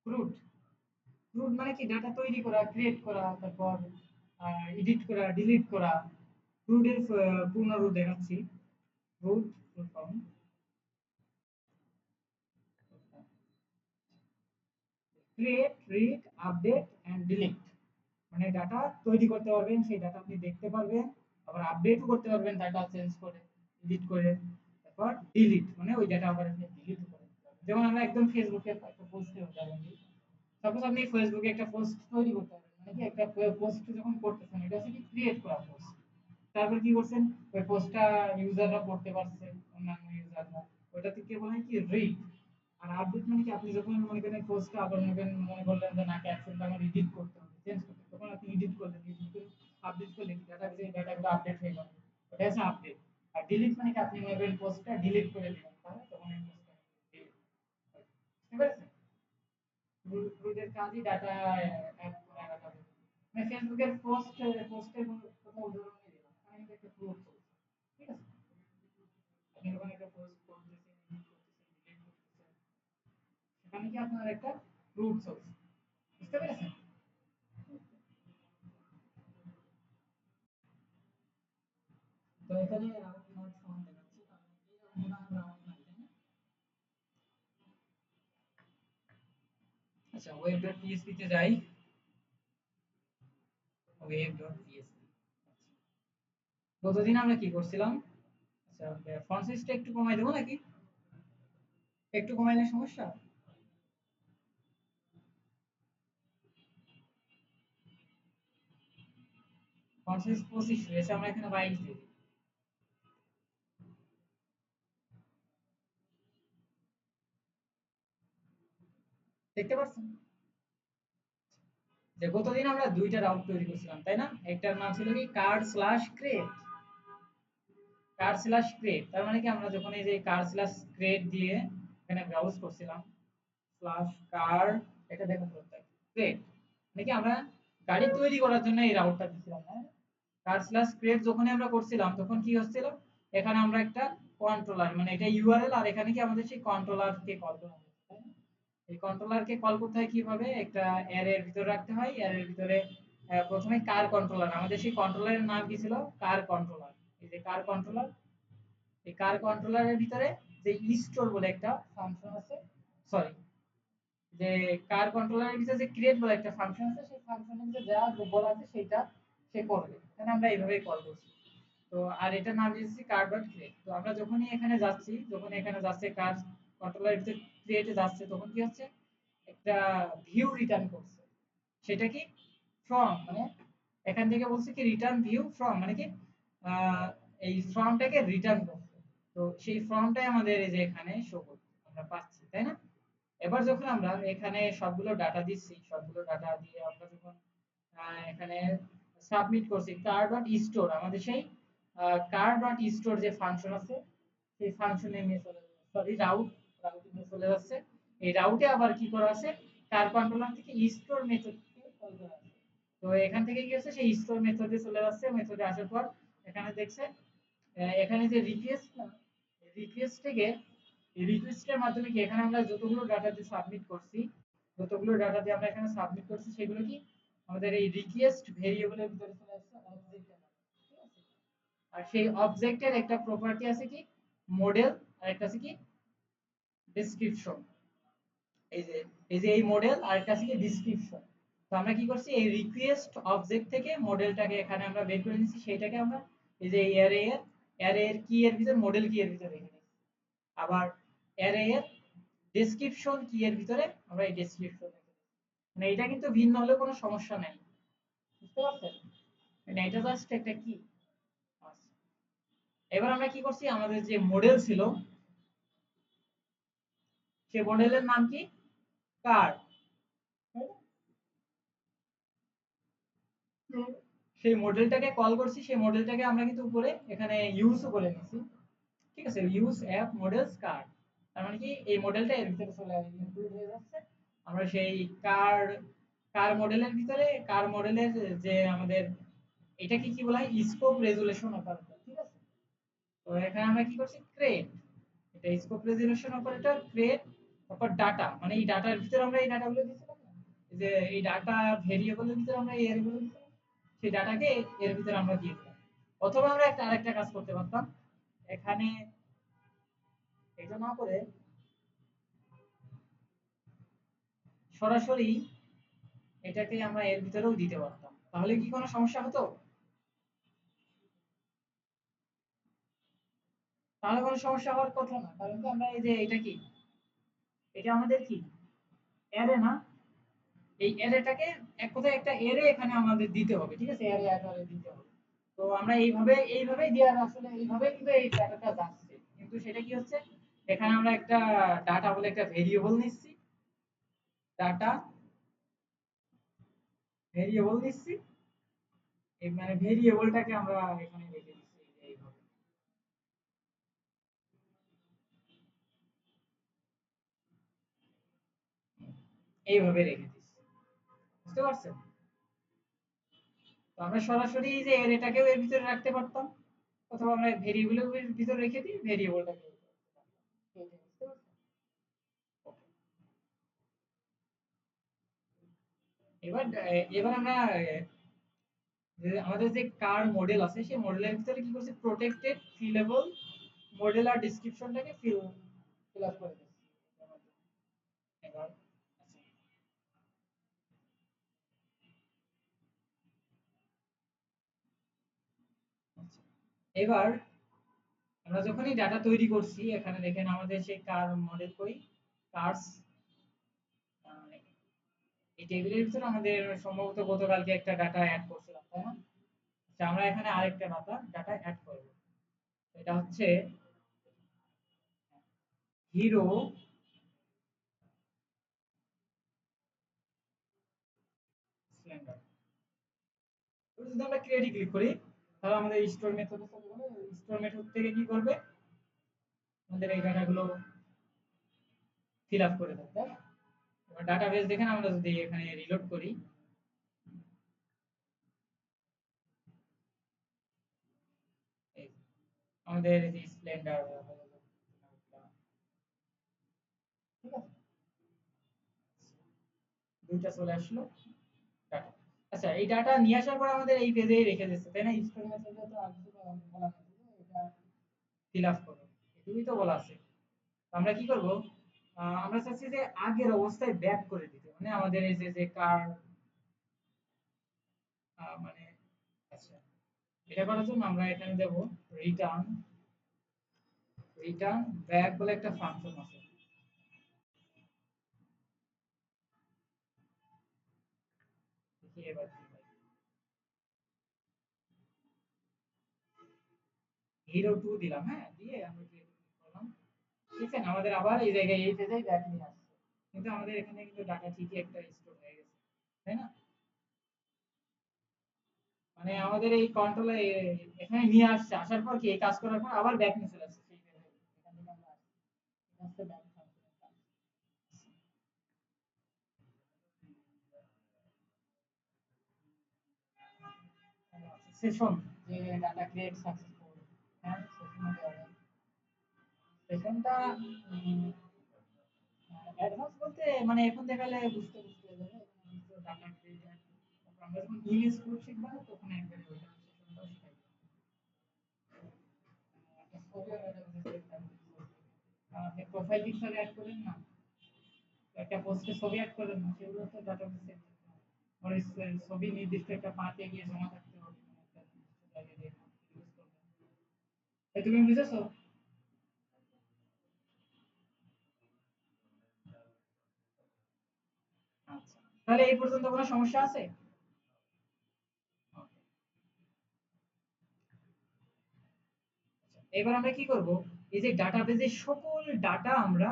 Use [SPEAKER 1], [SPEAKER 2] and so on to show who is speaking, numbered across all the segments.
[SPEAKER 1] Root root মানে কি data তৈরি করা, ক্রিয়েট করা, তারপর এডিট করা, ডিলিট করা। রুটের পূর্ণ রূপ দেখাচ্ছি। রুট full form create, read, update and delete. মানে ডাটা তৈরি করতে পারবেন, সেই ডাটা আপনি দেখতে পারবেন, আবার আপডেটও করতে পারবেন ডাটা চেঞ্জ করে, এডিট করে, তারপর ডিলিট মানে ওই ডাটা আবার আপনি ডিলিট করে দিতে পারবেন। যেমন আমরা একদম ফেসবুকে একটা পোস্টের উদাহরণ দিই। সাপোজ আপনি ফেসবুকে একটা পোস্ট তৈরি করতে পারবেন, মানে কি একটা পোস্ট যখন করতেছেন এটা হচ্ছে কি ক্রিয়েট করা পোস্ট। তারপর কি করছেন, ওই পোস্টটা ইউজাররা পড়তে পারছে, অন্যান্য ইউজাররা, ওটা থেকে বলা হয় কি রিড। আর আপডেট মানে কি আপনি যখন মনে করেন পোস্টটা আবার মনে করলেন যে না ক্যাপশনটা আমার এডিট করতে হবে, চেঞ্জ করতে হবে, তখন আপনি এডিট করলেন, এডিট করে আপডেট করলেন, ডাটাবেসে এই ডাটাগুলো আপডেট হয়ে গেল, ওটা হচ্ছে আপডেট। আর ডিলিট মানে কি আপনি মনে করেন পোস্টটা ডিলিট করে দিলেন, তাহলে তখন এই পোস্টটা delete হয়। বুঝতে পেরেছেন? রুটের কাজই ডাটা অ্যাড করা, ডাটা মানে ফেসবুকের পোস্টের কথা উদাহরণ দিলাম, আমি কিন্তু একটা প্রুফ চলছে। ঠিক আছে, আপনি যখন একটা পোস্ট করতেছেন, এডিট করতেছেন, ডিলিট করতেছেন, সেখানে কি আপনার একটা প্রুফ চলছে। বুঝতে পেরেছেন? তো এখানে রাউট নট ফাউন্ড দেখাচ্ছে, তার মানে কি এরকম রাউট নাই, তাই না? আচ্ছা, web.php তে যাই। web.php, গতদিন আমরা কি করছিলাম? আচ্ছা, ফন্ট সাইজটা একটু কমাই দেবো নাকি? একটু কমাইলে সমস্যা? ফন্ট সাইজ 25 রয়েছে, আমরা এখানে 22 দিয়ে দিই। দেখতে পাচ্ছেন যে গতদিন আমরা দুইটা রাউট তৈরি করছিলাম, তাই না? একটার নাম ছিল কি card/create। card/create তার মানে কি আমরা যখন এই যে card/create দিয়ে এখানে ব্রাউজ করছিলাম, স্ল্যাশ কার, এটা দেখুন প্রত্যেক ক্রিয়েট মানে কি আমরা গাড়ি তৈরি করার জন্য এই রাউটটা দিছিলাম, হ্যাঁ। card/create যখনই আমরা করছিলাম তখন কি হচ্ছিল, এখানে আমরা একটা কন্ট্রোলার, মানে এটা ইউআরএল, আর এখানে কি আমাদের সেই কন্ট্রোলারকে কল করা হচ্ছে, তাই না? এই কন্ট্রোলারকে কল করতে হয় কিভাবে, একটা অ্যারের ভিতরে রাখতে হয়। অ্যারের ভিতরে প্রথমে কার কন্ট্রোলার, আমাদের সেই কন্ট্রোলারের নাম কি ছিল, কার কন্ট্রোলার। এই যে কার কন্ট্রোলার, এই কার কন্ট্রোলারের ভিতরে যে স্টোর বলে একটা ফাংশন আছে, সরি, যে কার কন্ট্রোলারের ভিতরে যে ক্রিয়েট বলে একটা ফাংশন আছে, সেই ফাংশনের ভিতরে যা বলা আছে সেটা সে করবে, তাহলে আমরা এইভাবেই কল করছি। তো আর এটার নাম দিয়েছি কার ডট ক্রিয়েট। তো আমরা যখনই এখানে যাচ্ছি, যখন এখানে যাচ্ছে কার কন্ট্রোলারের ভিতরে ক্রিয়েটে যাচ্ছে, তখন কি হচ্ছে, একটা ভিউ রিটার্ন করছে। সেটা কি, ফ্রম, মানে এখান থেকে বলছে কি রিটার্ন ভিউ ফ্রম, মানে কি আহ, এই ফর্মটাকে রিটার্ন করছে। তো সেই ফর্মটাই আমাদের এই যে এখানে শো করছে, আমরা পাচ্ছি, তাই না? এবার যখন আমরা এখানে সবগুলো ডাটা দিচ্ছি, সবগুলো ডাটা দিয়ে আমরা যখন এখানে সাবমিট করছি কার ডট স্টোর, আমাদের সেই কার ডট স্টোর যে ফাংশন আছে, সেই ফাংশনে নিয়ে চলে যাচ্ছে, সরি রাউটে নিয়ে চলে যাচ্ছে। এই রাউটে আবার কি করা আছে, কার কন্ট্রোলার থেকে স্টোর মেথডকে কল করা আছে। তো এখান থেকে কি হচ্ছে, সেই স্টোর মেথডে চলে যাচ্ছে, মেথডে আসার পর এখানে দেখছে এখানে যে রিকোয়েস্ট না, রিকোয়েস্ট থেকে এই রিকোয়েস্টের মাধ্যমে কি এখানে আমরা যতগুলো ডাটা দিয়ে সাবমিট করছি, যতগুলো ডাটা দিয়ে আমরা এখানে সাবমিট করছি, সেগুলো কি আমাদের এই রিকোয়েস্ট ভেরিয়েবলের ভিতরে চলে আসছে অবজেক্টের মাধ্যমে। ঠিক আছে, আর সেই অবজেক্টের একটা প্রপার্টি আছে কি মডেল, আর একটা আছে কি ডেসক্রিপশন। এই যে এই মডেল, আর একটা আছে কি ডেসক্রিপশন। তো আমরা কি করছি, এই রিকোয়েস্ট অবজেক্ট থেকে মডেলটাকে এখানে আমরা বের করে নিয়েছি, সেইটাকে আমরা এই যে অ্যারে এর কি এর ভিতর, মডেল কি এর ভিতর রেখে দিয়েছি। আবার অ্যারে এর ডেসক্রিপশন কি এর ভিতরে আমরা এই ডেসক্রিপশন রেখে দিয়েছি। মানে এটা কিন্তু ভিন্ন হলেও কোনো সমস্যা নাই। বুঝতে পারছেন? মানে এটা জাস্ট একটা কি। আচ্ছা, এবার আমরা কি করছি, আমাদের যে মডেল ছিল, সেই মডেলের নাম কি, কার। সেই মডেলটাকে কল করছি, সেই মডেলটাকে আমরা কিন্তু উপরে এখানে ইউজও করে নিয়েছি। ঠিক আছে, ইউজ অ্যাপ মডেলস কার, তার মানে কি এই মডেলটা এর ভিতরে চলে ইনক্লুড হয়ে যাচ্ছে। আমরা সেই কার কার মডেলের ভিতরে কার মডেলের যে আমাদের এটাকে কি বলা হয়, স্কোপ রেজুলেশন অপারেটর। ঠিক আছে, তো এখানে আমরা কি করছি, ক্রিয়েট, এটা স্কোপ রেজুলেশন অপারেটর ক্রিয়েট। তারপর ডাটা, মানে এই ডাটার ভিতরে আমরা এই ডাটাগুলো দিয়েছিলাম না, এই যে এই ডাটা ভেরিয়েবলের ভিতরে আমরা এই অ্যারেগুলো দিয়েছিলাম, সেই ডাটাকে এর ভিতরে আমরা দিয়ে দিলাম। অথবা আমরা একটা আরেকটা কাজ করতে পারতাম, এখানে এটা না করে সরাসরি এটাকে আমরা এর ভিতরেও দিতে পারতাম, তাহলে কি কোনো সমস্যা হতো? তাহলে কোনো সমস্যা হওয়ার কথা না, কারণ কি আমরা এই যে এটা কি, এটা আমাদের কি অ্যারে না, এই অ্যারেটাকে এক কথায় একটা অ্যারে এখানে আমাদের দিতে হবে, ঠিক আছে, অ্যারে আকারে দিতে হবে। তো আমরা এইভাবেই দিয়ে আসলে এইভাবেই কিন্তু এই ডাটাটা যাচ্ছে, কিন্তু সেটা কি হচ্ছে, এখানে আমরা একটা ডাটা বলে একটা ভেরিয়েবল নিচ্ছি, ডাটা ভেরিয়েবল নিচ্ছি, এই মানে ভেরিয়েবলটাকে আমরা এখানে রেখে দিচ্ছি এইভাবে, এইভাবে রেখে দিচ্ছি, বুঝতে পারছেন? তো আমরা সরাসরি এই যে অ্যারেটাকেও এর ভিতরে রাখতে পারতাম, অথবা আমরা ভেরিয়েবলের ভিতরে রেখে দিই ভেরিয়েবলটাকে, এইটা বুঝতে পারছেন? Okay. এবার এবার আমরা যে আমাদের যে কার মডেল আছে সেই মডেলের ভিতরে কি করছে, প্রোটেক্টেড ফিলেবল মডেল আর ডেসক্রিপশনটাকে ফিল আপ করে দিচ্ছি। এবার আচ্ছা, আচ্ছা। এবার আমরা যখনই ডাটা তৈরি করছি, এখানে দেখেন আমাদের সেই কার মডেল কই, কার্স, এই টেবিলের ভিতরে আমাদের সম্ভবত গতকালকে একটা ডাটা অ্যাড করছিলাম, তাই না? আচ্ছা, আমরা এখানে আরেকটা ডাটা অ্যাড করব, এটা হচ্ছে হিরো স্প্লেন্ডার। এবার যদি আমরা ক্রিয়েটে ক্লিক করি, তাহলে আমাদের স্টোর মেথডে চলে যাবে, স্টোর মেথড থেকে কি করবে, আমাদের এই ডাটাগুলো ফিল আপ করে দেবে, তাই না? এবার ডাটাবেস দেখেন, আমরা যদি এখানে রিলোড করি, এই আমাদের এই যে স্প্লেন্ডার, ঠিক আছে, দুইটা চলে আসলো ডাটা। আচ্ছা, এই ডাটা নিয়ে আসার পর আমাদের এই পেজেই রেখে দিচ্ছে, তাই না? স্টোর মেথডে তো আর কিছু বলা নেই, এটা ফিল আপ করো, এটুকুই তো বলা আছে। তো আমরা কি করব, আমরা চাচ্ছি যে আগের অবস্থায় ব্যাক করে দিতে, মানে আমাদের এই যে কার, মানে আচ্ছা, এটা করার জন্য আমরা এখানে দেব রিটার্ন, রিটার্ন ব্যাক বলে একটা ফাংশন আছে। দেখি এবার কি হয়, হিরো 2 দিলাম, হ্যাঁ, দিয়ে আমরা কি করলাম, দেখছেন আমাদের আবার এই জায়গায় এই পেজে ব্যাক নিয়ে আসছে, কিন্তু আমাদের এখানে কিন্তু ডাটা ঠিকই একটা স্টোর হয়ে গেছে, তাই না? মানে আমাদের এই কন্ট্রোলে এখানে নিয়ে আসছে, আসার পর কি এই কাজ করার পর আবার ব্যাক নিয়ে চলে আসছে সেই পেজে, এখান থেকে আমরা আসছি, এটা হচ্ছে ব্যাক ফাংশনের কাজ। সেশন, যে ডাটা ক্রিয়েট সাকসেসফুল, হ্যাঁ, সেশনে দেওয়া যায়। সেশনটা অ্যাডভান্স বলতে মানে এখন দেখালে বুঝতে বুঝতে যাবে, ডাটা ক্রিয়েট, আমরা যখন ইমেজ গ্রুপ শিখব না, তখন একবারে ওইটা সেশনটাও শিখাই দিই। একটা ছবি আর আপনি প্রোফাইল পিকচার অ্যাড করেন না, একটা পোস্টে ছবি অ্যাড করেন না, সেগুলো তো ডাটাবেসে ওর ছবি নির্দিষ্ট একটা পাতে গিয়ে জমা থাকতে হবে, মানে একটা নির্দিষ্ট জায়গায় গিয়ে ইউজ করবেন। এই তুমি বুঝেছো? আচ্ছা, তাহলে এই পর্যন্ত কোনো সমস্যা আছে? Okay. এবার আমরা কি করব, এই যে ডাটাবেজের সকল ডাটা আমরা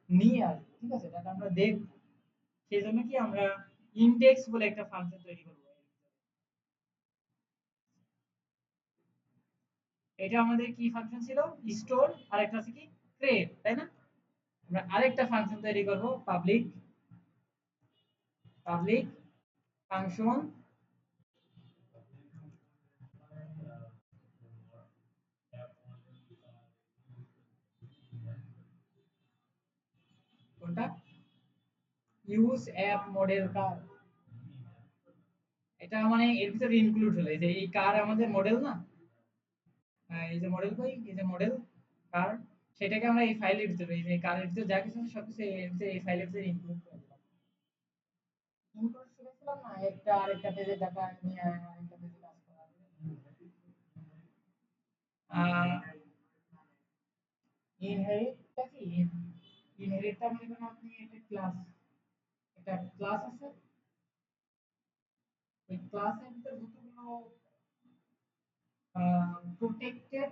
[SPEAKER 1] নিয়ে আসবো, ঠিক আছে, ডাটা আমরা দেখব, সেই জন্য কি আমরা ইনডেক্স বলে একটা ফাংশন তৈরি করব। এটা আমাদের কি ফাংশন ছিল, স্টোর, আর একটা আছে কি ক্রিয়েট, তাই না? আমরা আরেকটা ফাংশন তৈরি করব, পাবলিক, পাবলিক ফাংশন কোনটা? ইউজ অ্যাপ মডেল কার, এটা মানে এর ভিতরে ইনক্লুড হলো এই যে এই কার আমাদের মডেল না, এই যে মডেল কই, এই যে মডেল কার, সেটাকে আমরা এই ফাইলের ভিতরে এই যে কারের ভিতরে যা কিছু আছে সবকিছু এর ভিতরে এই ফাইলের ভিতরে ইনক্লুড করে দিলাম। ইনক্লুড শিখেছিলাম না, একটা আরেকটা পেজে ডাটা নিয়ে আরেকটা পেজে কাজ করা। আহ ইনহেরিটটা কি? ইনহেরিটটা মনে করেন আপনি একটা ক্লাস, একটা ক্লাস আছে, ওই ক্লাসের ভিতরে যতগুলো প্রোটেক্টেড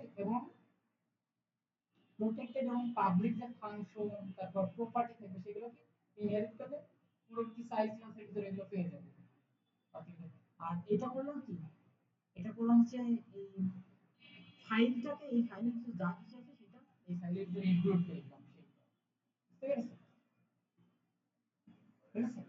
[SPEAKER 1] এবং পাবলিক যে ফাংশন, তারপর প্রপার্টি থাকবে সেগুলোকে ইনহেরিট করলে পরবর্তী সাইজ ক্লাসের ভিতরে এগুলো পেয়ে যাবে। আর এটা করলাম কি, এটা করলাম হচ্ছে এই ফাইলটাকে, এই ফাইলের ভিতরে যা কিছু আছে সেটা এই ফাইলের ভিতরে ইনক্লুড করে দিলাম সেই, বুঝতে পেরেছেন? বুঝেছেন?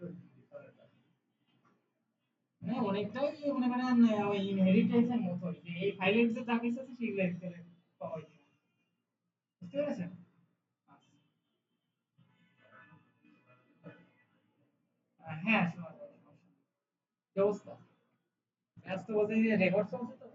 [SPEAKER 1] মানে অনেকটাই মনে করেন ওই ইনহেরিটেন্সের মতোই, যে এই ফাইলের ভিতরে যা কিছু আছে সেগুলো ভিতরে পাওয়া যায়। বুঝতে পেরেছেন? আচ্ছা। হ্যাঁ, শোনা যাবে, সমস্যা নেই। কি অবস্থা? ব্যস্ত বলতে যে রেকর্ড চলছে তো।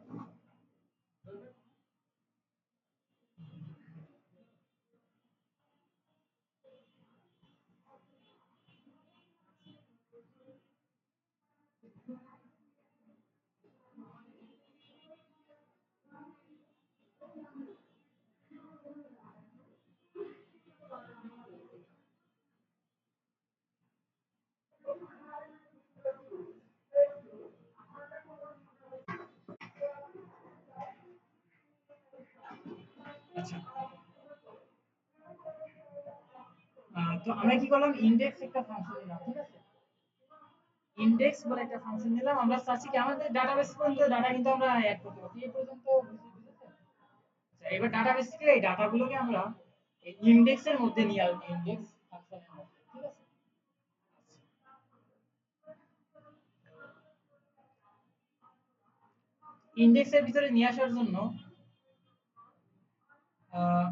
[SPEAKER 1] আচ্ছা, তো আমরা কি করলাম, ইনডেক্স একটা ফাংশন দিলাম, ঠিক আছে? ইনডেক্স বলে একটা ফাংশন দিলাম, আমরা চাচ্ছি কি আমাদের ডাটাবেস পর্যন্ত ডাটা কিন্তু আমরা অ্যাড করতে পারছি এই পর্যন্ত, বুঝেছেন? আচ্ছা, এবার ডাটাবেস থেকে এই ডাটাগুলোকে আমরা এই ইনডেক্সের মধ্যে নিয়ে আসবো, ইনডেক্স ফাংশনের মধ্যে, ঠিক আছে? ইনডেক্সের ভিতরে নিয়ে আসার জন্য আহ,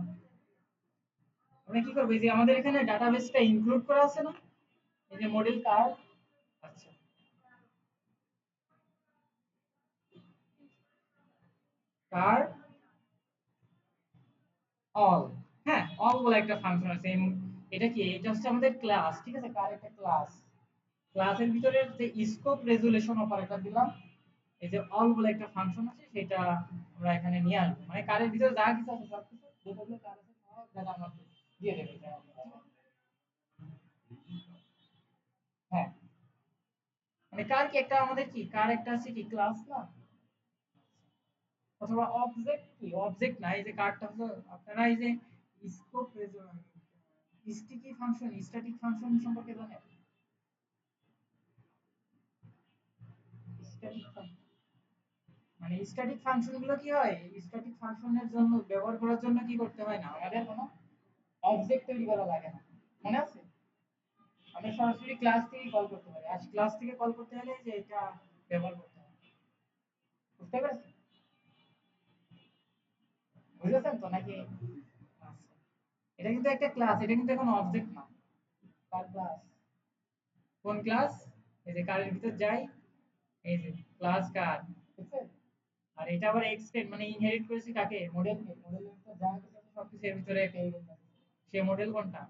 [SPEAKER 1] আমরা কি করবো, এই যে আমাদের এখানে ডাটাবেসটা ইনক্লুড করা আছে না, এই যে মডেল কার। আচ্ছা, কার অল, হ্যাঁ, অল বলে একটা ফাংশন আছে এটা কি, এটা হচ্ছে আমাদের ক্লাস, ঠিক আছে? কার একটা ক্লাস, ক্লাসের ভিতরে যে স্কোপ রেজুলেশন অপারেটর দিলাম, এই যে অল বলে একটা ফাংশন আছে সেটা আমরা এখানে নিয়ে আসবো, মানে কারের ভিতরে যা কিছু আছে সব কিছু যেগুলো কার আছে সব ডাটা আমাকে দিয়ে দেবে এটা, ঠিক আছে? হ্যাঁ, মানে কার কি একটা আমাদের কি কার একটা আছে কি ক্লাস না, অথবা অবজেক্ট, কি অবজেক্ট না, এই যে কার্ডটা হচ্ছে আপনারা এই যে scope sticky function, static function সম্পর্কে জানেন? স্ট্যাটিক ফাংশন মানে স্ট্যাটিক ফাংশন গুলো কি হয়, স্ট্যাটিক ফাংশনের জন্য ব্যবহার করার জন্য কি করতে হয় না, আমাদের কোনো অবজেক্ট তৈরি করা লাগে না, মনে আছে? আমরা সরাসরি ক্লাস থেকে কল করতে পারি, আজ ক্লাস থেকে কল করতে হলে যে এটা ব্যবহার করতে হয়, বুঝতে পেরেছেন? বুঝেছেন তো নাকি? আচ্ছা, এটা কিন্তু একটা ক্লাস, এটা কিন্তু এখন অবজেক্ট না, কার ক্লাস, কোন ক্লাস, এই যে কারের ভিতর যাই, এই যে ক্লাস কার, বুঝছেন? আর এটা আবার এক্সটেন্ড মানে ইনহেরিট করেছি কাকে, মডেলকে, মডেলের ভিতর যা কিছু আছে সবকিছু এর ভিতরে পেয়ে গেছে, সে মডেল কোনটা,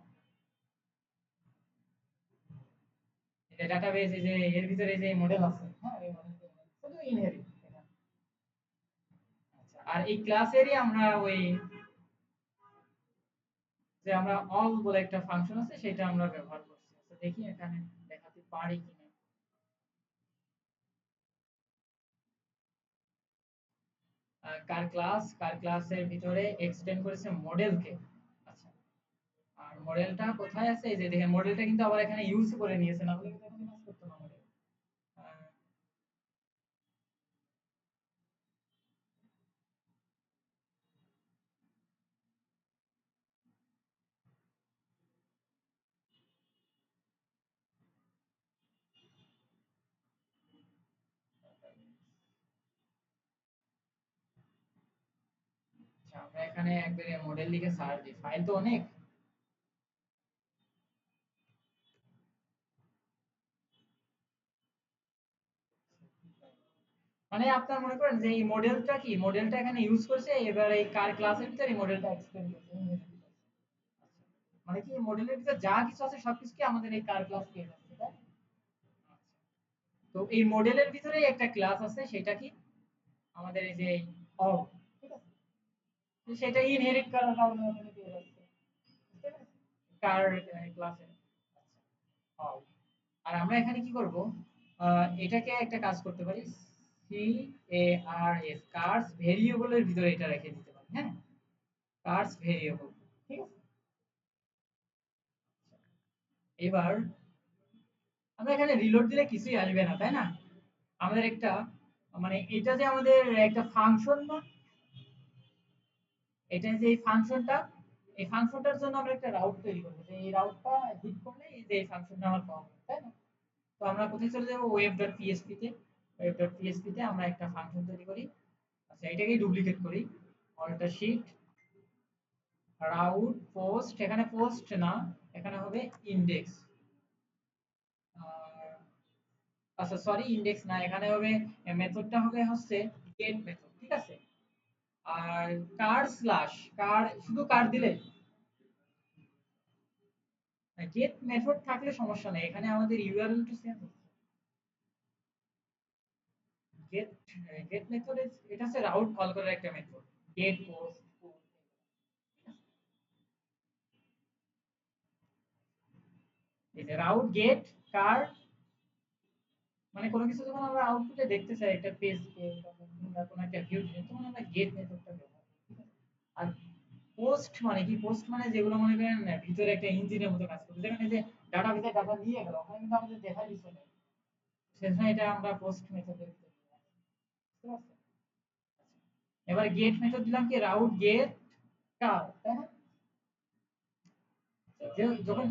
[SPEAKER 1] এই ডাটাবেস, এই যে এর ভিতরে যে মডেল আছে, হ্যাঁ এই মডেল শুধু ইনহেরিট এটা। আচ্ছা, আর এই ক্লাসেরই আমরা ওই যে আমরা অল বলে একটা ফাংশন আছে সেটা আমরা ব্যবহার করছি। আচ্ছা, দেখি এখানে দেখাতে পারি কিনা। কার ক্লাস, কার ক্লাসের ভিতরে এক্সটেন্ড করেছে মডেলকে। আচ্ছা, আর মডেলটা কোথায় আছে, এই যে দেখেন মডেলটা কিন্তু আবার এখানে ইউজ করে নিয়েছে, না হলে কিন্তু এখানে কাজ করতে না মডেল। আচ্ছা, আমরা এখানে একবারে মডেল লিখে সার্চ দিই, ফাইল তো অনেক। মানে আপনার মনে করেন যে এই মডেলটা কি মডেলটা এখানে ইউজ করছে, এবার এই কার ক্লাসের ভিতরে এই মডেলটা এক্সপ্লেইন করছে। মানে কি মডেলের ভিতরে যা কিছু আছে সবকিছু কি আমাদের এই কার ক্লাস পেয়ে যাচ্ছে, তাই? তো এই মডেলের ভিতরেই একটা ক্লাস আছে, সেটা কি আমাদের এই যে অল, ঠিক আছে? তো সেটা ইনহেরিট করার কারণে ওখানে পেয়ে যাচ্ছে, বুঝতে পেরেছেন? কার ক্লাসে অল। আর আমরা এখানে কি করব, এটাকে একটা কাজ করতে পারি, সি এ আর এস, কার্স ভেরিয়েবলের ভিতরে এটা রেখে দিতে পারি, হ্যাঁ, কার্স ভেরিয়েবল, ঠিক আছে? এবার আমরা এখানে রিলোড দিলে কিছুই আসবে না, তাই না? আমাদের একটা, মানে এটা যে আমাদের একটা ফাংশন না, এটা যে এই ফাংশনটা, এই ফাংশনটার জন্য আমরা একটা রাউট তৈরি করব, যে এই রাউটটা হিট করলে এই যে এই ফাংশনটা আমার পাওয়া যাবে, তাই না? তো আমরা কোথায় চলে যাব, web.php তে। web.php তে আমরা একটা ফাংশন তৈরি করি। আচ্ছা, এটাকেই ডুপ্লিকেট করি, অল্টার শিফট রাউট পোস্ট, এখানে পোস্ট না, এখানে হবে ইনডেক্স। আচ্ছা সরি, ইনডেক্স না, এখানে হবে মেথডটা হবে হচ্ছে গেট মেথড, ঠিক আছে? আর কার স্ল্যাশ কার, শুধু কার দিলে, গেট মেথড থাকলে সমস্যা নেই, এখানে আমাদের ইউআরএল টা সেম। গেট গেট মেথড এটা হচ্ছে রাউট কল করার একটা মেথড, গেট পোস্ট। এই যে রাউট গেট কার, মানে কোনো কিছু যখন আমরা আউটপুটে দেখতে চাই একটা পেজকে বা কোনো একটা ভিউ, তখন আমরা গেট মেথডটা ব্যবহার করি, ঠিক আছে? আর পোস্ট মানে কি, পোস্ট মানে যেগুলো মনে করেন ভিতরে একটা ইঞ্জিনের মতো কাজ করবে, যেখানে যে ডাটা ভিতরে ডাটা নিয়ে গেল, ওখানে কিন্তু আমাদের দেখার কিছু নেই, সেজন্য এটা আমরা পোস্ট মেথডের ভিতরে নিয়ে আসি, বুঝতে পারছেন? এবার গেট মেথড দিলাম কি রাউট গেট কার, তাই না? যে যখন,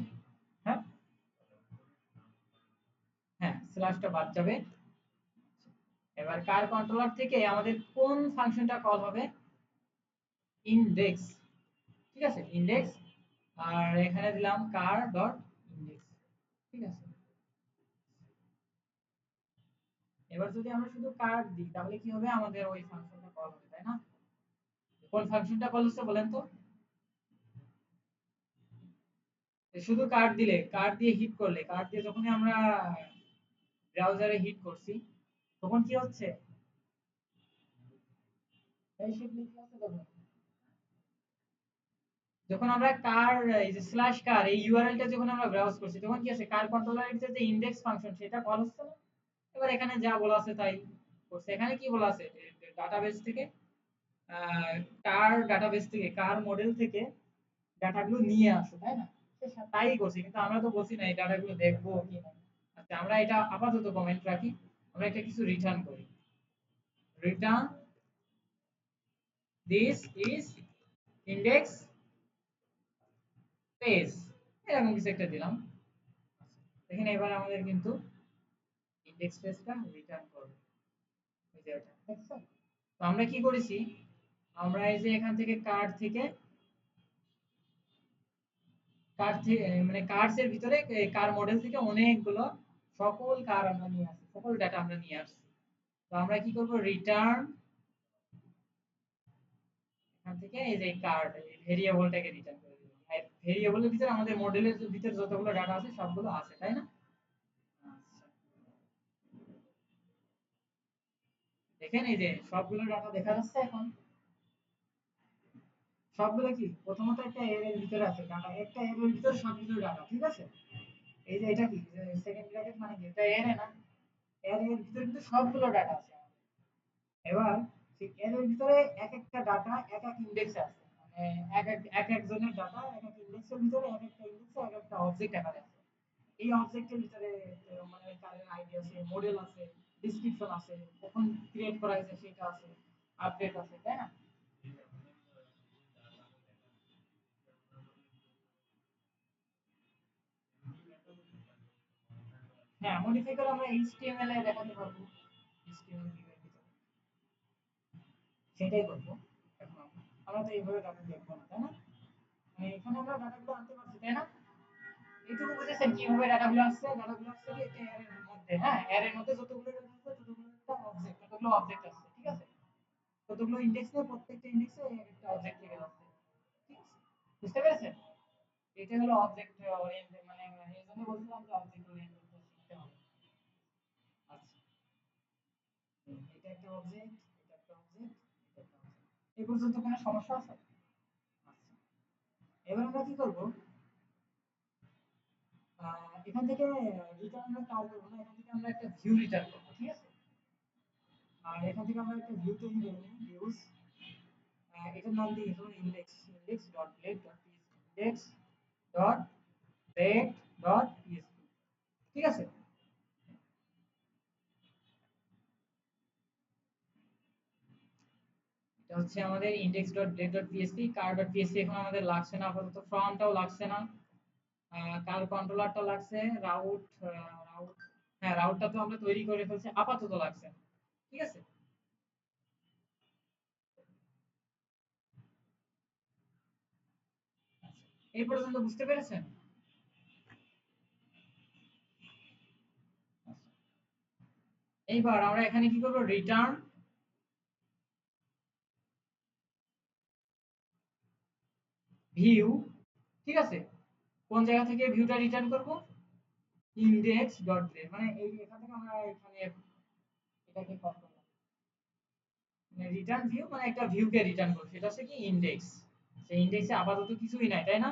[SPEAKER 1] হ্যাঁ হ্যাঁ স্ল্যাশটা বাদ যাবে। এবার কার কন্ট্রোলার থেকে আমাদের কোন ফাংশনটা কল হবে, ইনডেক্স, ঠিক আছে, ইনডেক্স। আর এখানে দিলাম কার ডট ইনডেক্স, ঠিক আছে? এবার যদি আমরা শুধু কার দিই তাহলে কি হবে, আমাদের ওই ফাংশনটা কল হবে, তাই না? কোন ফাংশনটা কল হচ্ছে বলেন তো? শুধু কার দিলে, কার দিয়ে হিট করলে, কার দিয়ে যখনই আমরা ব্রাউজারে হিট করছি, তখন কি হচ্ছে, এই শিখলে কি হচ্ছে তখন, যখন আমরা কার এই যে স্ল্যাশ কার এই ইউআরএল টা যখন আমরা ব্রাউজ করছি, তখন কি আছে, কার কন্ট্রোলারের যে ইনডেক্স ফাংশন সেটা কল হচ্ছে না? এবার এখানে যা বলা আছে তাই করছে, এখানে কি বলা আছে, ডাটাবেস থেকে কার ডাটাবেস থেকে কার মডেল থেকে ডাটাগুলো নিয়ে আসো, তাই না? সে তাই করছে, কিন্তু আমরা তো বলছি না এই ডাটাগুলো দেখবো কি না। আচ্ছা, আমরা এটা আপাতত কমেন্ট রাখি, আমরা একটা কিছু রিটার্ন করি, return this is index page, এরকম কিছু একটা দিলাম। দেখেন এবার আমাদের কিন্তু ইনডেক্স পেজটা রিটার্ন করবে, এই যে এটা দেখছেন? তো আমরা কি করেছি, আমরা এই যে এখান থেকে কার্ড থেকে, কার থেকে মানে কার্স এর ভিতরে কার মডেল থেকে অনেকগুলো সকল কার আমরা নিয়ে আসছি, সকল ডাটা আমরা নিয়ে আসছি। তো আমরা কি করব, রিটার্ন এখান থেকে এই যে কার্ড এই ভেরিয়েবলটাকে রিটার্ন করে দেব, আর ভেরিয়েবলের ভিতরে আমাদের মডেলের ভিতরে যতগুলো ডাটা আছে সবগুলো আছে, তাই না? আচ্ছা, দেখেন এই যে সবগুলো ডাটা দেখা যাচ্ছে এখন, সবগুলো কি প্রথমত একটা এর এর ভিতরে আছে ডাটা, একটা এর এর ভিতরে সবগুলো ডাটা, ঠিক আছে? এই যে এটা কি সেকেন্ড ব্র্যাকেট মানে কি, এটা এর না, এর এর ভিতরে কিন্তু সবগুলো ডাটা আছে। এবার সেই এর ভিতরে এক একটা ডাটা এক এক ইন্ডেক্সে আছে, মানে এক একজনের ডাটা এক এক ইন্ডেক্সের ভিতরে, এক একটা ইন্ডেক্সে এক একটা অবজেক্ট আকারে আছে। এই অবজেক্টের ভিতরে মানে কারের আইডি আছে, মডেল আছে, ডেসক্রিপশন আছে, কখন ক্রিয়েট করা হয়েছে সেটা আছে, আপডেট আছে, তাই না? হ্যাঁ, মডিফাই করে আমরা এইচটিএমএল এ দেখাতে পারবো, এইচটিএমএল ভিউ এর ভিতরে সেটাই করবো। এখন আমরা তো এইভাবে ডাটা দেখবো না, তাই না? মানে এখানে আমরা ডাটাগুলো আনতে পারছি, তাই না? এইটুকু বুঝেছেন কিভাবে ডাটাগুলো আসছে, ডাটাগুলো আসছে কি একটা অ্যারের মধ্যে, হ্যাঁ, অ্যারের মধ্যে যতগুলো ডাটা আছে ততগুলো একটা অবজেক্ট, কতগুলো অবজেক্ট আছে, ঠিক আছে? কতগুলো ইন্ডেক্স নিয়ে প্রত্যেকটা ইন্ডেক্সে একটা অবজেক্ট লেভেল আছে, ঠিক আছে? বুঝতে পেরেছেন? এটা হলো অবজেক্ট ওরিয়েন্টেড, মানে এই জন্য বলছিলাম যে অবজেক্ট ওরিয়েন্টেড শিখতে হবে। আচ্ছা, এটা একটা অবজেক্ট, এটা একটা অবজেক্ট, এটা একটা অবজেক্ট। এই পর্যন্ত কোনো সমস্যা আছে? আচ্ছা, এবার আমরা কি করব? এখান থেকে রিটার্ন আমরা কার করব না, এখান থেকে আমরা একটা ভিউ রিটার্ন করব, ঠিক আছে? আর এখান থেকে আমরা একটা ভিউ তৈরি করে নিই, ভিউজ। এটার নাম দিই হলো ইন্ডেক্স, index.blade.php, ঠিক আছে? এটা হচ্ছে আমাদের index.blade.php, car.php এখন আমাদের লাগছে না আপাতত, ফ্রন্টটাও লাগছে না, কার কন্ট্রোলারটা লাগছে, রাউট, রাউট, হ্যাঁ রাউটটা তো আমরা তৈরি করে ফেলছি, আপাতত লাগছে না, ঠিক আছে? আচ্ছা, এই পর্যন্ত বুঝতে পেরেছেন? আচ্ছা, এইবার আমরা এখানে কি করব? রিটার্ন ভিউ, ঠিক আছে? কোন জায়গা থেকে ভিউটা রিটার্ন করব? index.blade, মানে এই এখান থেকে আমরা এখানে এটাকে কল করলাম, মানে রিটার্ন ভিউ, মানে একটা ভিউকে রিটার্ন করব, সেটা হচ্ছে কি ইনডেক্স। সেই ইনডেক্সে আপাতত কিছুই নাই, তাই না?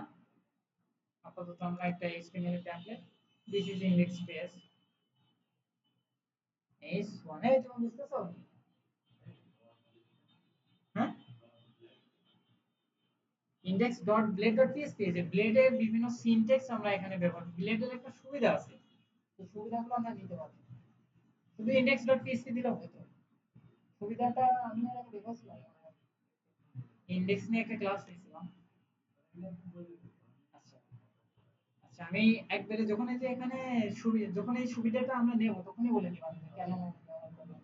[SPEAKER 1] আপাতত আমরা একটা HTML template, this is index page, S ওয়ানে তুমি বুঝতেছো? হ্যাঁ, index.blade.php, যে ব্লেডের বিভিন্ন সিনট্যাক্স আমরা এখানে ব্যবহার করি। ব্লেডের একটা সুবিধা আছে, এই সুবিধাগুলো আমরা নিতে পারি, শুধু index.php দিলেও হতো। সুবিধাটা আমি এর আগে দেখেছিলাম, ইনডেক্স নিয়ে একটা ক্লাস নিয়েছিলাম। আচ্ছা, আচ্ছা, আমি একবারে যখন এই যে এখানে যখন এই সুবিধাটা আমরা নেব তখনই বলে দিলাম যে কেন ব্যবহার করলাম।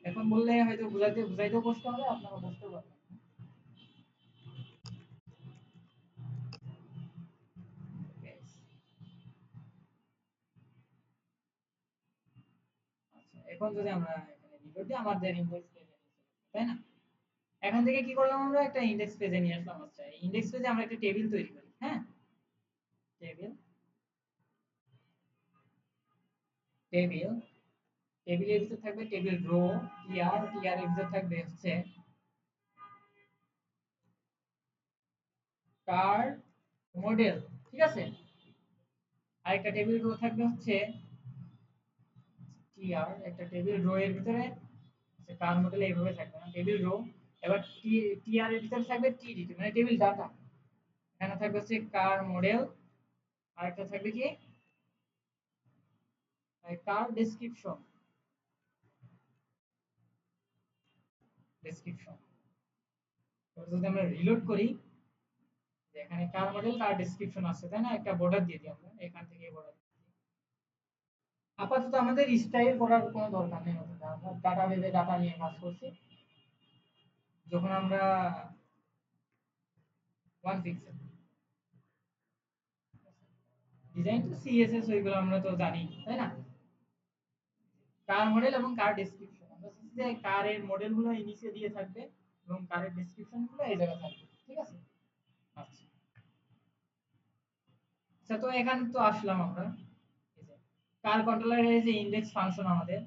[SPEAKER 1] এখন বললে হয়তো বুঝাইতেও কষ্ট হবে, আপনারা বুঝতেও পারবেন। Yes. আচ্ছা, এখন যদি আমরা এখানে রিলোড দিই, আমাদের ইনডেক্স পেজে নিয়ে চলে আসবে, তাই না? এখান থেকে কি করলাম? আমরা একটা ইনডেক্স পেজে নিয়ে আসলাম। আচ্ছা, ইনডেক্স পেজে আমরা একটা টেবিল তৈরি করি, হ্যাঁ? টেবিল, টেবিল, টেবিলের ভিতর থাকবে টেবিল রো, টিআর, টিআর এর ভিতর থাকবে হচ্ছে কার মডেল, ঠিক আছে? আরেকটা টেবিল রো থাকবে হচ্ছে টিআর, একটা টেবিল রো এর ভিতরে আচ্ছা, কার মডেল এইভাবে থাকবে না, টেবিল রো। এবার টিআর এর ভিতরে থাকবে টিডিটি, মানে টেবিল ডাটা। এখানে থাকবে হচ্ছে কার মডেল, আরেকটা থাকবে কি কার ডেসক্রিপশন, ডেসক্রিপশন। যদি আমরা রিলোড করি, যে এখানে কার মডেল কার ডেসক্রিপশন আছে, তাই না? একটা বর্ডার দিয়ে দিই আমরা, এখান থেকে বর্ডার। আপাতত আমাদের স্টাইল করার কোনো দরকার নেই, আমরা ডাটাবেজে ডাটা নিয়ে কাজ করছি। যখন আমরা one pixel design to CSS, ওইগুলো আমরা তো জানি, তাই না? কার মডেল এবং কার ডেসক্রিপশন, আমরা চাচ্ছি যে কারের মডেলগুলো এই নিচে দিয়ে থাকবে এবং কারের ডেসক্রিপশনগুলো এই জায়গায় থাকবে, ঠিক আছে? আচ্ছা, আচ্ছা, তো এখানে তো আসলাম আমরা, এই যে কার কন্ট্রোলারের যে ইনডেক্স ফাংশন আমাদের,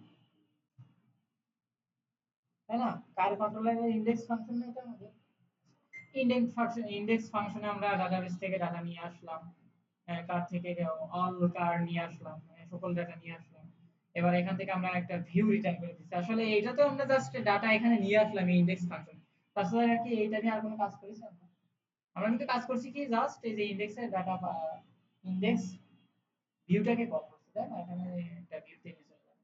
[SPEAKER 1] তাই না? কার কন্ট্রোলারের ইনডেক্স ফাংশন এটা আমাদের ইনডেক্স ফাংশনে আমরা ডাটাবেস থেকে ডাটা নিয়ে আসলাম, কার থেকে অল কার নিয়ে আসলাম, মানে সকল ডাটা নিয়ে আসলাম। এবার এখান থেকে আমরা একটা ভিউ রিটার্ন করে দিচ্ছি। আসলে এটা তো আমরা জাস্ট ডাটা এখানে নিয়ে আসলাম এই ইনডেক্স ফাংশন, তাছাড়া আর কি এইটা নিয়ে আর কোনো কাজ করেছি আমরা? আমরা কিন্তু কাজ করছি কি, জাস্ট এই যে ইনডেক্সের ডাটা বা ইনডেক্স ভিউটাকে কল করছি, তাই না? এখানে একটা ভিউতে নিয়ে চলে গেলাম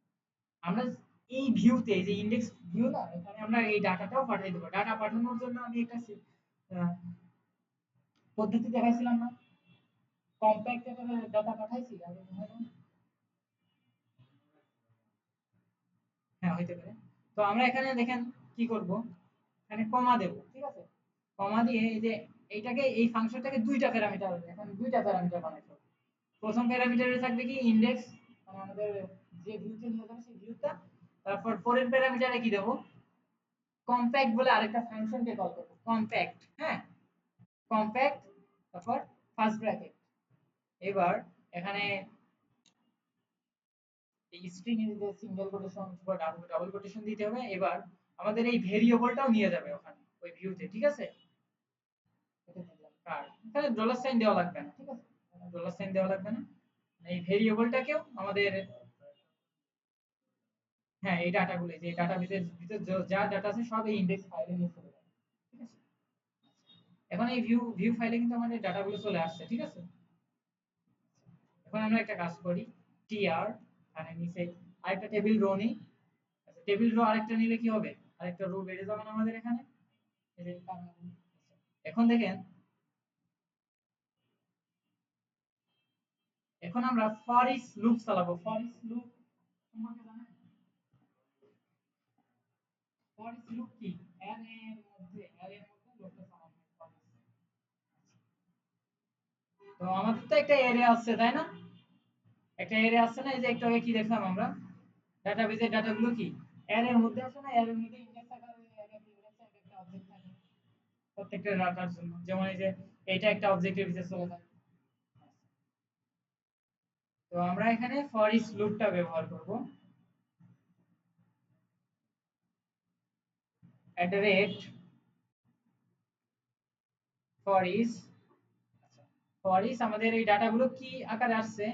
[SPEAKER 1] আমরা। এই ভিউতে, এই যে ইনডেক্স ভিউ না, এখানে আমরা এই ডাটাটাও পাঠিয়ে দেবো। ডাটা পাঠানোর জন্য আমি একটা আহ, পদ্ধতি দেখাইছিলাম না, কম্প্যাক্ট ডাটা পাঠাইছি আগে মনে হয়? হ্যাঁ, হইতে পারে। তো আমরা এখানে দেখেন কি করব, এখানে কমা দেব, ঠিক আছে? কমা দিয়ে এই যে এইটাকে, এই ফাংশনটাকে দুইটা প্যারামিটার, এখন দুইটা প্যারামিটার বানাইতে হবে। প্রথম প্যারামিটারে থাকবে কি ইনডেক্স, মানে আমাদের যে ভিউতে নিয়ে যাবে সেই ভিউটা, তারপর পরের প্যারামিটারে কি দেব, কম্প্যাক্ট বলে আরেকটা ফাংশনকে কল করব, কম্প্যাক্ট। হ্যাঁ, কম্প্যাক্ট, তারপর ফার্স্ট ব্র্যাকেট। এবার এখানে এই স্ট্রিং এর যে সিঙ্গেল কোটেশন বা ডাবল কোটেশন দিতে হবে। এবার আমাদের এই ভেরিয়েবলটাও নিয়ে যাবে ওখানে ওই ভিউতে, ঠিক আছে। এটা দিলাম কার, এখানে ডলার সাইন দেওয়া লাগবে না, ঠিক আছে, ডলার সাইন দেওয়া লাগবে না। এই ভেরিয়েবলটাকেও আমাদের, হ্যাঁ এই ডাটাগুলো, যে ডাটাবেসের ভিতর যা ডাটা আছে সব এই ইনডেক্স ফাইলে নিয়ে চলে যাবে, ঠিক আছে। এখন এই ভিউ ফাইলে কিন্তু আমাদের ডাটাগুলো চলে আসছে, ঠিক আছে। এখন আমরা একটা কাজ করি, tr মানে নিচে আরেকটা টেবিল রো নিই। আচ্ছা, টেবিল রো আরেকটা নিলে কি হবে, আরেকটা রো বেড়ে যাবে না আমাদের এখানে। এই যে এখন দেখেন, এখন আমরা ফর ইচ লুপ চালাবো। ফর ইচ লুপ সম্পর্কে জানেন? ফর ইচ লুপ কি, অ্যারের মধ্যে লুপটা চালানো হয় for each। তো আমাদের তো একটা অ্যারে আছে তাই না, একটা অ্যারে আছে না, এই যে একটু আগে কি দেখলাম আমরা, ডাটাবেজের ডাটাগুলো কি অ্যারের মধ্যে আছে না, অ্যারের মধ্যে ইন্ডেক্স আকারে এক এক ইন্ডেক্সে এক একটা অবজেক্ট থাকে প্রত্যেকটা ডাটার জন্য, যেমন এই যে এইটা একটা অবজেক্টের ভিতরে চলে যায়। তো আমরা এখানে ফর ইচ লুপটা ব্যবহার করব, ফর ইচ। ফর ইচ আমাদের এই ডাটাগুলো কি আকারে আসছে,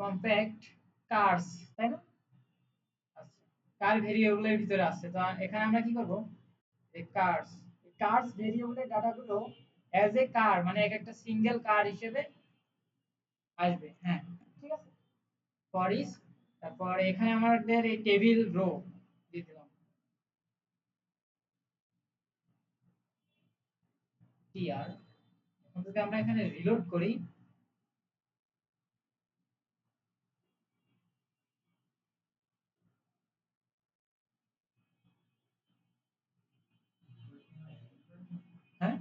[SPEAKER 1] কম্প্যাক্ট কার্স, তাই না। আচ্ছা, কার ভেরিয়েবলের ভিতরে আসছে, তো এখানে আমরা কি করব, এই কার্স, কার্স ভেরিয়েবলের ডাটাগুলো অ্যাজ এ কার মানে এক একটা সিঙ্গেল কার হিসেবে আসবে। হ্যাঁ, ঠিক আছে, ফর ইচ। তারপর এখানে আমাদের এই টেবিল রো দিয়ে দিলাম tr। এখন যদি আমরা এখানে রিলোড করি, হ্যাঁ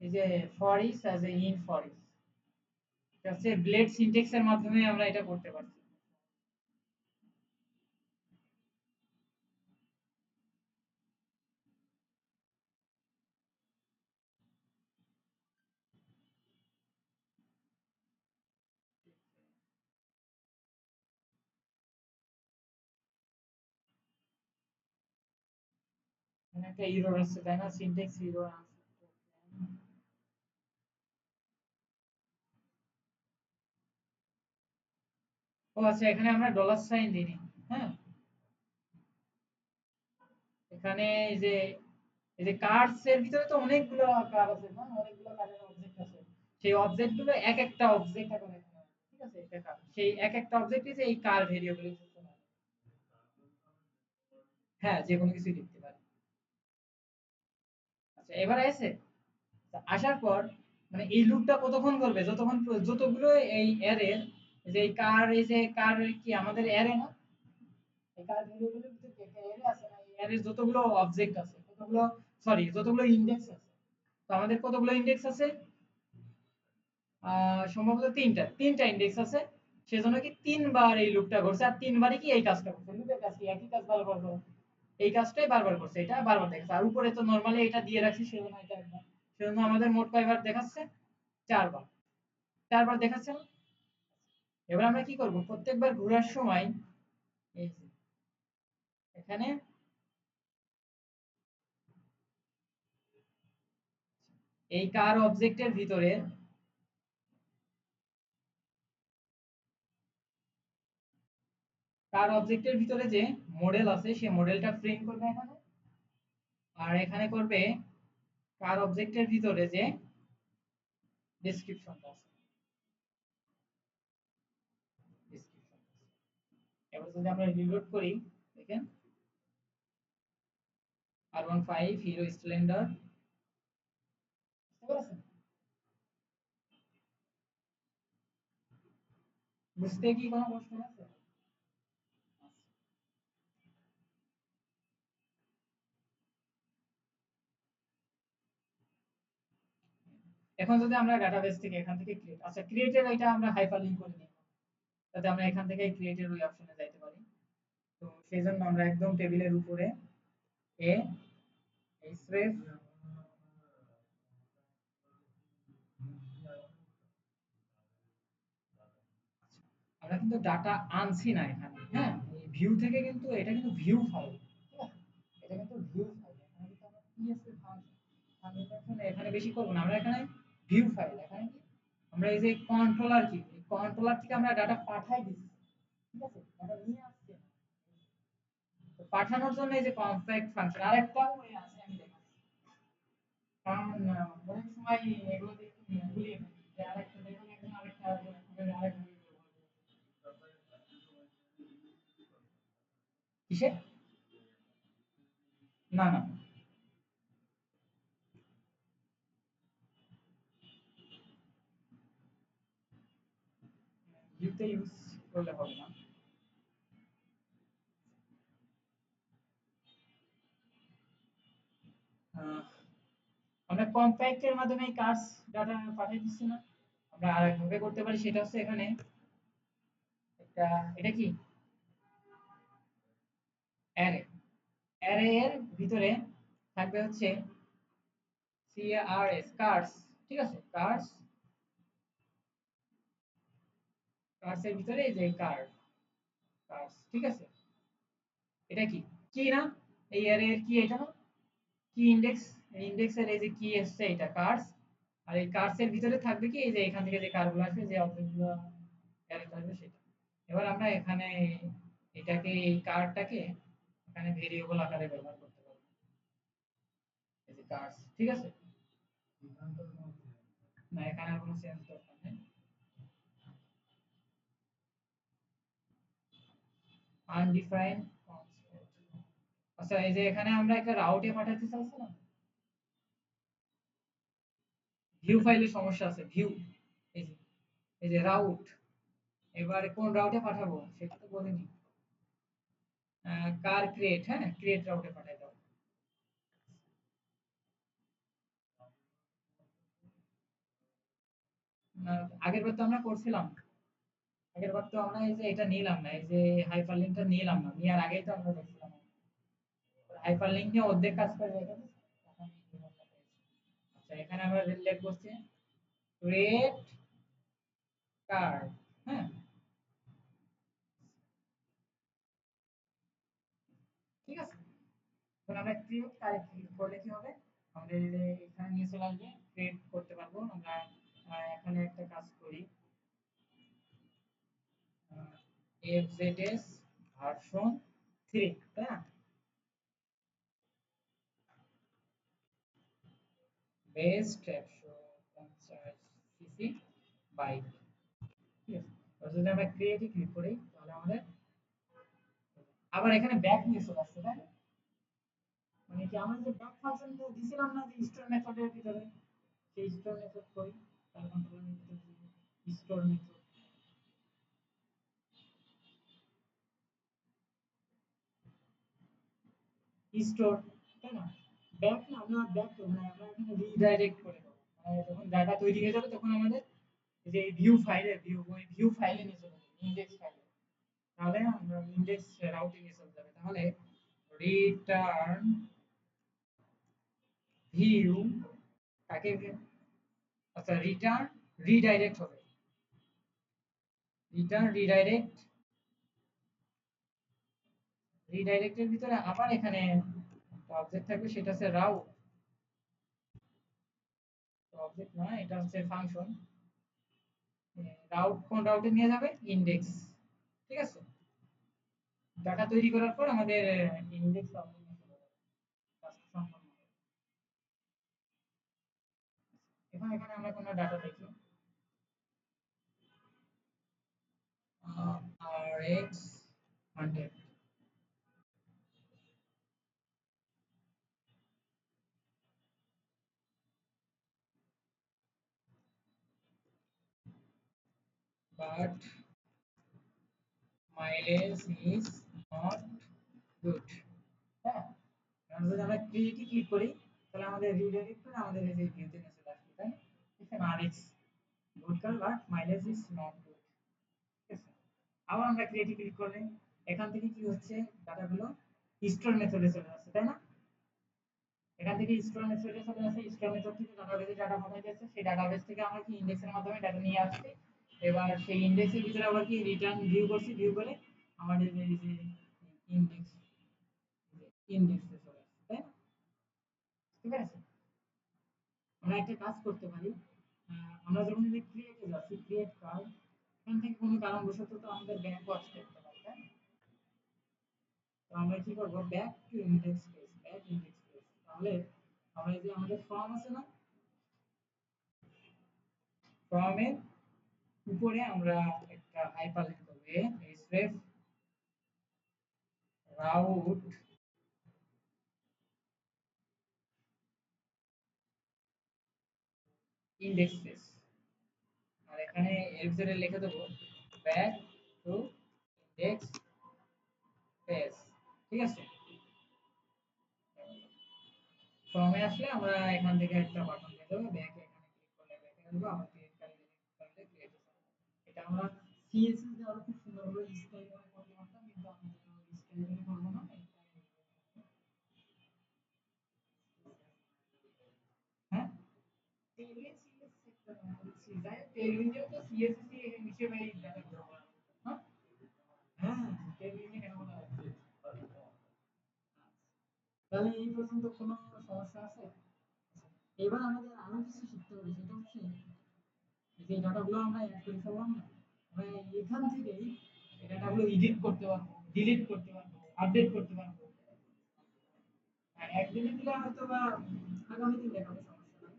[SPEAKER 1] এই যে for each as a in for each, এটা হচ্ছে ব্লেড সিনট্যাক্স এর মাধ্যমে আমরা এটা করতে পারছি। এখানে একটা এরর আসছে তাই না, সিনট্যাক্স এরর আসছে। ও আচ্ছা, এখানে আমরা ডলার সাইন দিইনি। হ্যাঁ, এখানে এই যে কার্ডস এর ভিতরে তো অনেকগুলো কার্ড আছে না, অনেকগুলো কার্ডের অবজেক্ট আছে। সেই অবজেক্ট গুলো এক একটা অবজেক্ট আকারে এখানে আছে, ঠিক আছে, এটা কার, সেই এক একটা অবজেক্ট যে এই কার ভেরিয়েবল এর জন্য। হ্যাঁ, যে কোনো কিছু লিখতে পারে। আচ্ছা, এবার আছে, আসার পর মানে এই লুপটা কতক্ষণ করবে, যতক্ষণ যতগুলো এই অ্যারে, যে এই কার, এই যে কার কি আমাদের অ্যারে না, এই কার ভেরিয়েবলের ভিতরে একটা অ্যারে আছে না, এই অ্যারে যতগুলো অবজেক্ট আছে, কতগুলো, সরি যতগুলো ইনডেক্স আছে, তো আমাদের কতগুলো ইনডেক্স আছে, সম্ভবত তিনটা ইনডেক্স আছে। সেজন্য কি তিনবার এই লুপটা করছে, আর তিনবারই কি এই কাজটা করছে, লুপের কাজ কি একই কাজ বারবার করে, এই কাজটাই বারবার করছে, এটা বারবার দেখাচ্ছে। আর উপরে তো নরমালি এটা দিয়ে রাখছি, সেজন্য এটা একবার, সেজন্য আমাদের মোট কয়বার দেখাচ্ছে, চারবার, চারবার দেখাচ্ছে না। এবার আমরা কি করব, প্রত্যেকবার ঘোরার সময় এই যে এখানে এই কার অবজেক্টের ভিতরে, কার অবজেক্টের ভিতরে যে মডেল আছে সেই মডেলটা প্রিন্ট করবে এখানে, আর এখানে করবে কার অবজেক্টের ভিতরে যে ডেসক্রিপশনটা আছে, ডেসক্রিপশন। এবার যদি আমরা রিলোড করি, দেখেন R15 হিরো স্প্লেন্ডার, বুঝতে পারছেন, বুঝতে কি কোনো কষ্ট আছে? এখন যদি আমরা ডাটাবেস থেকে এখান থেকে ক্রিয়েট, আচ্ছা ক্রিয়েটের এটা আমরা হাইপারলিংক করে নিই, যাতে আমরা এখান থেকে ক্রিয়েটের ওই অপশনে যাইতে পারি। তো সেজন্য আমরা একদম টেবিলের উপরে এ স্পেস আমরা কিন্তু ডাটা আনছি না এখানে, হ্যাঁ? এই ভিউ থেকে কিন্তু এটা কিন্তু ভিউ ফাইল, ঠিক আছে? এটা কিন্তু ভিউ ফাইল। এখানে কিন্তু আমরা পিএসপি ফাংশন এখানে বেশি করব না। আমরা এখানে ভিউ ফাইল, এখানে কি আমরা এই যে কন্ট্রোলার কি, এই কন্ট্রোলার থেকে আমরা ডাটা পাঠাই দিচ্ছি, ঠিক আছে? ডাটা নিয়ে আসছে না। তো পাঠানোর জন্য এই যে কমপ্যাক্ট ফাংশন আরেকটা ওয়ে আছে, আমি দেখাচ্ছি। কারণ অনেক সময় এগুলো দেখে গুলিয়ে ফেলি যে আরেকটা দেখুন, একজন আরেকটা আরেকটা কিসে? না না, ভিউতে ইউজ করলে হবে না। আহ, আমরা কম্প্যাক্ট এর মাধ্যমে এই কার্স ডাটা পাঠিয়ে দিচ্ছি না। আমরা আরেক ভাবে করতে পারি, সেটা হচ্ছে এখানে একটা, এটা কি অ্যারে, অ্যারে এর ভিতরে থাকবে হচ্ছে CARS কার্স, ঠিক আছে? কার্স, কার্স এর ভিতরে এই যে কার্ড, কার্স, ঠিক আছে? এটা কি কি না, এই অ্যারে এর কি এটা না, কি ইনডেক্স, ইনডেক্স এর এই যে কি আসছে এটা কার্স। আর এই কার্স এর ভিতরে থাকবে কি, এই যে এখান থেকে যে কার্ডগুলো আসবে, যে অবজেক্টগুলো ক্যারেক্টার আসবে সেটা। এবার আমরা এখানে এটাকে, এই কার্ডটাকে এখানে ভেরিয়েবল আকারে ব্যবহার করতে পারবো, এই যে কার্স, ঠিক আছে? না, এখানে আর কোনো চেঞ্জ দরকার নেই। আনডিফাইন্ড কনস্ট্যান্ট, আচ্ছা এই যে এখানে আমরা একটা রাউটে পাঠাতে চাইছিলাম, ভিউ ফাইলে সমস্যা আছে, ভিউ, এই যে, এই যে রাউট, এবারে কোন রাউটে পাঠাবো সেটা তো বলিনি। কার ক্রিয়েট, হ্যাঁ ক্রিয়েট রাউটে পাঠাই দাও। আগের বার তো আমরা করছিলাম, আগের বার তো আমরা এই যে এটা নিলাম না, এই যে হাইপারলিংকটা নিলাম না, নেওয়ার আগেই তো আমরা দেখছিলাম হাইপারলিংক নিয়ে অর্ধেক কাজ করে রেখে দিয়েছি। এখন এই বিমানটা পেয়েছি। আচ্ছা এখানে আমরা লিখবো হচ্ছে ক্রিয়েট কার্ড, হ্যাঁ, ঠিক আছে? এখন আমরা ক্রিয়েট কার্ড ক্লিক করলে কি হবে, আমাদের এই যে এখানে নিয়ে চলে আসবে, ক্রিয়েট করতে পারবো আমরা। এখানে একটা কাজ করি, FZS ভার্সন 3, তাই না? বেস্ট 150 সিসি বাইক, ঠিক আছে? এবার যদি আমরা ক্রিয়েটে ক্লিক করি তাহলে আমাদের আবার এখানে ব্যাক নিয়ে চলে আসছে, তাই না? মানে কি আমরা যে ব্যাক ফাংশনটা দিছিলাম না যে স্টোর মেথডের ভিতরে, সেই স্টোর মেথড করি, তার কন্ট্রোলের ভিতরে স্টোর মেথড স্টোর, তাই না? ব্যাক না, আমরা ব্যাক করব না, আমরা এখানে রিডাইরেক্ট করে দেব। মানে যখন ডাটা তৈরি হয়ে যাবে তখন আমাদের এই যে ভিউ ফাইলে, ভিউ ফাইলে নিয়ে চলে যাবে, ইনডেক্স ফাইলে। তাহলে আমরা ইনডেক্স রাউটিং এ চলে যাবে। তাহলে রিটার্ন ভিউ কাকে, আচ্ছা রিটার্ন রিডাইরেক্ট হবে, রিটার্ন রিডাইরেক্ট, রিডাইরেক্টের ভিতরে আবার এখানে অবজেক্ট থাকবে, সেটা হচ্ছে রাউট, অবজেক্ট নয় এটা হচ্ছে ফাংশন। রাউট কোন রাউটে নিয়ে যাবে, ইনডেক্স, ঠিক আছে? ডাটা তৈরি করার পর আমাদের ইনডেক্স রাউটে নিয়ে চলে যাবে, কাজটা সম্পন্ন হবে। এখন এখানে আমরা কোনো ডাটা দেখি, RX 100, but mileage is not good, হ্যাঁ? কারণ যদি আমরা ক্রিয়েটে ক্লিক করি তাহলে আমাদের রিডাইরেক্ট করে আমাদের এই যে ভিউতে নিয়ে চলে আসবে, তাই না? এখানে RX good car but mileage is not good, ঠিক আছে? আবার আমরা ক্রিয়েটে ক্লিক করলে এখান থেকে কি হচ্ছে, ডাটাগুলো স্টোর মেথডে চলে আসছে, তাই না? এখান থেকে স্টোর মেথডে চলে আসছে, স্টোর মেথড থেকে ডাটাবেজে ডাটা পাঠাই যাচ্ছে, সেই ডাটাবেস থেকে আমরা কি ইনডেক্সের মাধ্যমে ডাটা নিয়ে আসছি। এবার সেই ইনডেক্সের ভিতরে আবার কি রিটার্ন ভিউ করছি, ভিউ করে আমাদের এই যে ইনডেক্স ইনডেক্সে চলে আসছে, তাই না? ঠিক আছে, আমরা একটা কাজ করতে পারি। আমরা যখন যে ক্রিয়েটে যাচ্ছি, ক্রিয়েট কার্ড, এখান থেকে কোনো কারণবশত তো আমাদের ব্যাক ওয়াচ করতে পারি, তাই না? তো আমরা কি করব, back to index page, back index page. তাহলে আমরা এই যে আমাদের ফর্ম আছে না, ফর্মের উপরে আমরা একটা হাইপারলিংক করব, href route index page, আর এখানে এর ভিতরে লিখে দেব ব্যাক টু ইনডেক্স পেজ। ঠিক আছে, ফর্মে আসলে আমরা এখান থেকে একটা বাটন দিয়ে দেবো ব্যাক, এখানে ক্লিক করলে ব্যাকে আসবো, আবার ক্রিয়েট কার্ড করলে ক্রিয়েট হবে। এটা আমরা সিএসএস দিয়ে আরো খুব সুন্দরভাবে স্টাইল করে করতে পারতাম, কিন্তু আমরা স্টাইল করে করবো না। হ্যাঁ, টেইলরিং সিএসএস একটা যাই টেইলরিং তো সিএসএস হিসেবেই দেখা যাবে। হ্যাঁ, হ্যাঁ, টেইলরিং কেন বলা হচ্ছে? তাহলে এই পর্যন্ত কোনো সমস্যা আছে? এবার আমাদের আরো কিছু শিখতে হবে, সেটা হচ্ছে যে ডাটাগুলো আমরা অ্যাড করে ফেললাম না, আমরা এখান থেকেই এই ডাটাগুলো এডিট করতে পারবো, ডিলিট করতে পারবো, আপডেট করতে পারবো। হ্যাঁ, একদিনে দিলে হয়তো বা আগামী দিন দেখাবে, সমস্যা নাই।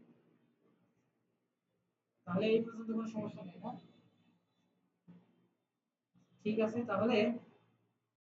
[SPEAKER 1] তাহলে এই পর্যন্ত কোনো সমস্যা নেই না? ঠিক আছে, তাহলে